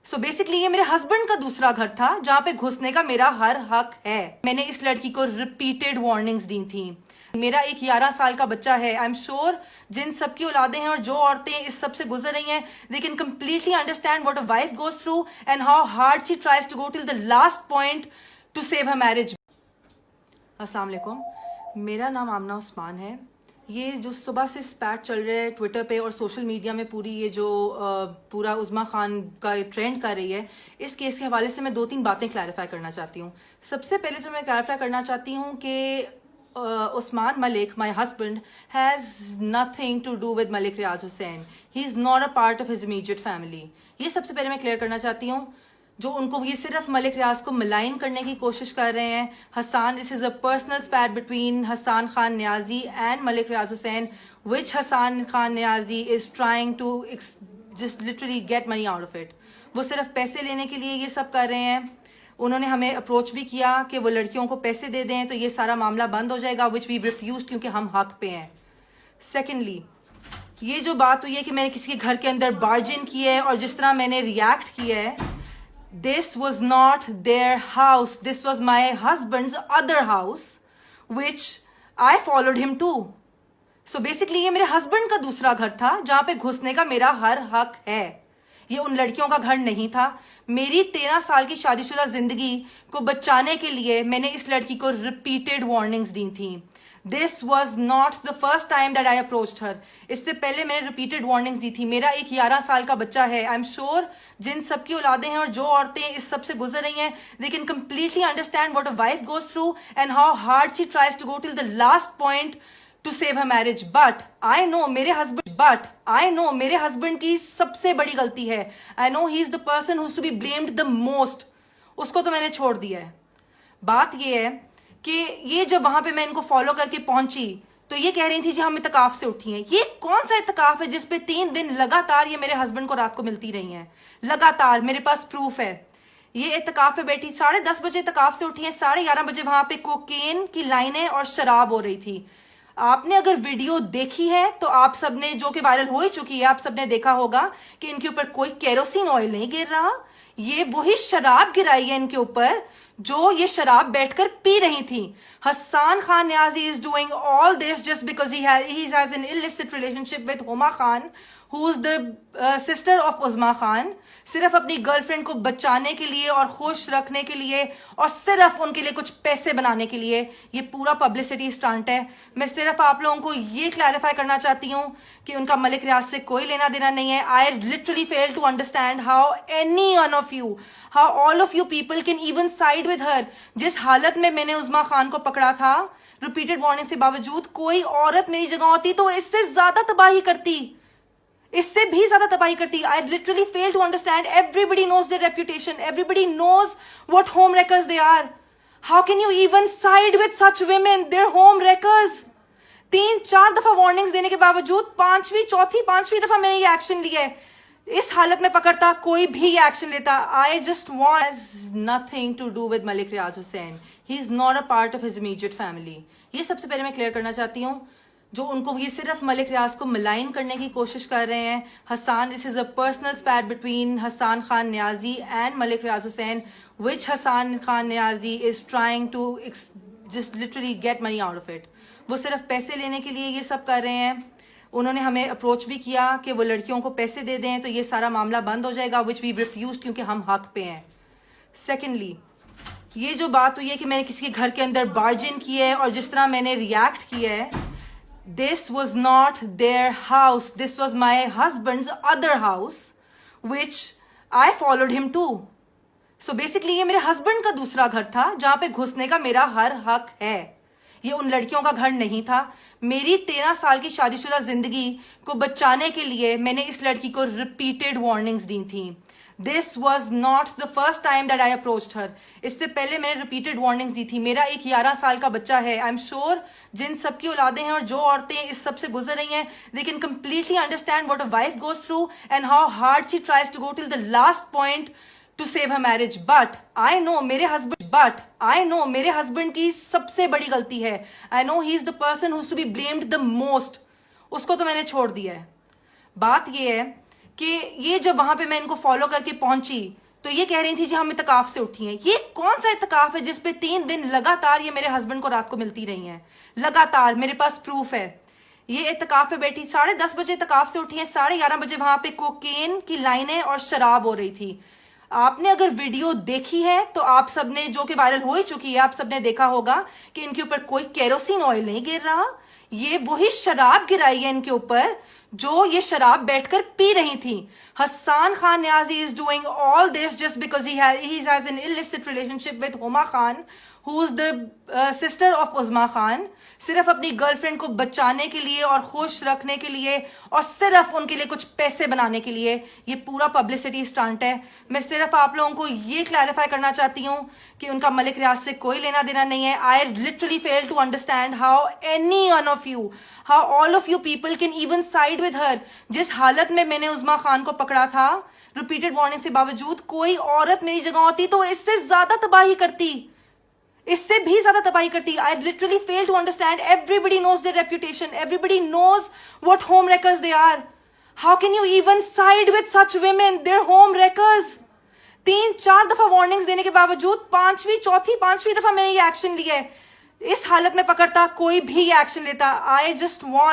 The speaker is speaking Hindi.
सो बेसिकली ये मेरे हस्बैंड का दूसरा घर था जहां पे घुसने का मेरा हर हक है। मैंने इस लड़की को रिपीटेड वार्निंग्स दी थी। मेरा एक 11 साल का बच्चा है। आई एम श्योर जिन सबकी औलादें हैं और जो औरतें इस सब से गुजर रही हैं, they can completely understand what a wife goes through and how hard she tries to go till the last point to save her marriage. अस्सलाम वालेकुम, मेरा नाम आमना उस्मान है। ये जो सुबह से स्पैट चल रहा है ट्विटर पे और सोशल मीडिया में, पूरी ये जो पूरा उज़्मा खान का ट्रेंड कर रही है, इस केस के हवाले से मैं 2-3 बातें क्लैरिफाई करना चाहती हूँ। सबसे पहले तो मैं क्लैरिफाई करना चाहती हूँ कि Usman Malik, my husband, has nothing to do with Malik Riaz Hussain. He is not a part of his immediate family. ये सबसे पहले मैं क्लियर करना चाहती हूँ। जो उनको ये सिर्फ मलिक रियाज को मलाइन करने की कोशिश कर रहे हैं। Hasan, this is a personal spat between Hasan Khan Niazi and Malik Riaz Hussain, which Hasan Khan Niazi is trying to just literally get money out of it. वो सिर्फ पैसे लेने के लिए ये सब कर रहे हैं। उन्होंने हमें अप्रोच भी किया कि वो लड़कियों को पैसे दे दें तो ये सारा मामला बंद हो जाएगा, विच वी रिफ्यूज क्योंकि हम हक पे हैं। सेकेंडली, ये जो बात हुई है कि मैंने किसी के घर के अंदर बार्जिन किया है और जिस तरह मैंने रिएक्ट किया है, this was not their house, this was my husband's other house which I followed him to. So basically ये मेरे हस्बैंड का दूसरा घर था जहां पे घुसने का मेरा हर हक है। ये उन लड़कियों का घर नहीं था। मेरी 13 साल की शादीशुदा जिंदगी को बचाने के लिए मैंने इस लड़की को रिपीटेड वार्निंग्स दी थी। This was not the first time that I approached her. इससे पहले मैंने रिपीटेड वार्निंग्स दी थी। मेरा एक 11 साल का बच्चा है। आई एम श्योर जिन सबकी औलादें हैं और जो औरतें इस सब से गुजर रही हैं, they can completely understand what a wife goes through and how hard she tries to go till the last point to save her marriage. But I know मेरे हस्बैंड की सबसे बड़ी गलती है। I know he is the person who is to be blamed the most. उसको तो मैंने छोड़ दिया है। बात ये है कि ये जब वहां पे मैं इनको फॉलो करके पहुंची तो ये कह रही थी जी हम इतकाफ से उठी हैं। ये कौन सा इतकाफ है जिसपे 3 दिन लगातार ये मेरे हस्बैंड को रात को मिलती रही हैं? लगातार मेरे पास प्रूफ है। ये इतकाफ पे बैठी 10:30 बजे इतकाफ से उठी है, 11:30 बजे वहां पे कोकेन की लाइनें और शराब हो रही थी। आपने अगर वीडियो देखी है तो आप सबने, जो कि वायरल हो ही चुकी है, आप सबने देखा होगा कि इनके ऊपर कोई केरोसिन ऑयल नहीं गिर रहा। ये वही शराब गिराई है इनके ऊपर जो ये शराब बैठकर पी रही थी। Hasan Khan Niazi is doing all this just because he has an illicit relationship with Huma Khan, who is the sister of Uzma Khan. सिर्फ अपनी गर्लफ्रेंड को बचाने के लिए और खुश रखने के लिए और सिर्फ उनके लिए कुछ पैसे बनाने के लिए ये पूरा पब्लिसिटी स्टंट है। मैं सिर्फ आप लोगों को ये क्लैरिफाई करना चाहती हूँ कि उनका मलिक रियाज से कोई लेना देना नहीं है। I literally fail to understand how any one of you, how all of you people can even side with her. जिस हालत में मैंने उज़्मा खान को पकड़ा था, रिपीटेड वार्निंग के बावजूद, कोई औरत मेरी जगह होती तो इससे ज्यादा तबाही करती, इससे भी ज्यादा तबाही करती। I literally fail to understand. Everybody knows their reputation, everybody knows what home wreckers they are. How can you even side with such women? Their home wreckers. 3-4 दफा वार्निंग्स देने के बावजूद चौथी पांचवी दफा मैंने ये एक्शन लिया है। इस हालत में पकड़ता, कोई भी ये एक्शन लेता। I just want nothing to do with Malik Riaz Hussain. He is not a part of his immediate family. ये सबसे पहले मैं क्लियर करना चाहती हूँ। जो उनको ये सिर्फ मलिक रियाज को मलाइन करने की कोशिश कर रहे हैं। Hasan, this is a personal spat between Hasan Khan Niazi and Malik Riaz Hussain, which Hasan Khan Niazi is trying to just literally get money out of it. वो सिर्फ पैसे लेने के लिए ये सब कर रहे हैं। उन्होंने हमें अप्रोच भी किया कि वो लड़कियों को पैसे दे दें तो ये सारा मामला बंद हो जाएगा, विच वी रिफ्यूज क्योंकि हम हक पे हैं। सेकेंडली, ये जो बात हुई है कि मैंने किसी के घर के अंदर बार्जिन किया है और जिस तरह मैंने रिएक्ट किया है, this was not their house, this was my husband's other house which I followed him to. So basically ये मेरे हस्बैंड का दूसरा घर था जहां पे घुसने का मेरा हर हक है। ये उन लड़कियों का घर नहीं था। मेरी 13 साल की शादीशुदा जिंदगी को बचाने के लिए मैंने इस लड़की को रिपीटेड वार्निंग्स दी थी। This was not the first time that I approached her. इससे पहले मैंने रिपीटेड वार्निंग्स दी थी। मेरा एक 11 साल का बच्चा है। आई एम श्योर जिन सबकी औलादें हैं और जो औरतें इस सब से गुजर रही हैं, they can completely understand what a wife goes through and how hard she tries to go till the last point to save her marriage. But I know मेरे हस्बैंड की सबसे बड़ी गलती है। I know he is the person who is to be blamed the most. उसको तो मैंने छोड़ दिया है। बात ये है कि ये जब वहां पे मैं इनको फॉलो करके पहुंची तो ये कह रही थी जी हम इतकाफ से उठी हैं। ये कौन सा इतकाफ है जिसपे 3 दिन लगातार ये मेरे हस्बैंड को रात को मिलती रही हैं, लगातार, मेरे पास प्रूफ है। ये इतकाफ पे बैठी, 10:30 बजे इतकाफ से उठी है, 11:30 बजे वहां पे कोकेन की लाइनें और शराब हो रही थी। आपने अगर वीडियो देखी है तो आप सबने, जो कि वायरल हो ही चुकी है, आप सबने देखा होगा कि इनके ऊपर कोई केरोसिन ऑयल नहीं गिर रहा, ये वही शराब गिराई है इनके ऊपर जो ये शराब बैठकर पी रही थी। Hasan Khan Niazi is doing all this just because he has an illicit relationship with Huma Khan who is the sister of Uzma Khan, सिर्फ अपनी गर्लफ्रेंड को बचाने के लिए और खुश रखने के लिए और सिर्फ उनके लिए कुछ पैसे बनाने के लिए ये पूरा पब्लिसिटी स्टंट है। मैं सिर्फ आप लोगों को ये क्लैरिफाई करना चाहती हूँ कि उनका मलिक रियाज से कोई लेना देना नहीं है। I literally fail to understand how any one of you, how all of you people can even side with her. जिस हालत में मैंने उज़मा खान को पकड़ा था, रिपीटेड वार्निंग के बावजूद, कोई औरत मेरी जगह होती तो इससे ज्यादा तबाही करती, इससे भी ज्यादा तबाही करती। I literally fail to understand. Everybody knows their reputation, everybody knows what home wreckers they are. How can you even side with such women? Their home wreckers. 3-4 दफा वार्निंग्स देने के बावजूद चौथी पांचवी दफा मैंने ये एक्शन लिया है। इस हालत में पकड़ता, कोई भी ये एक्शन लेता। I just want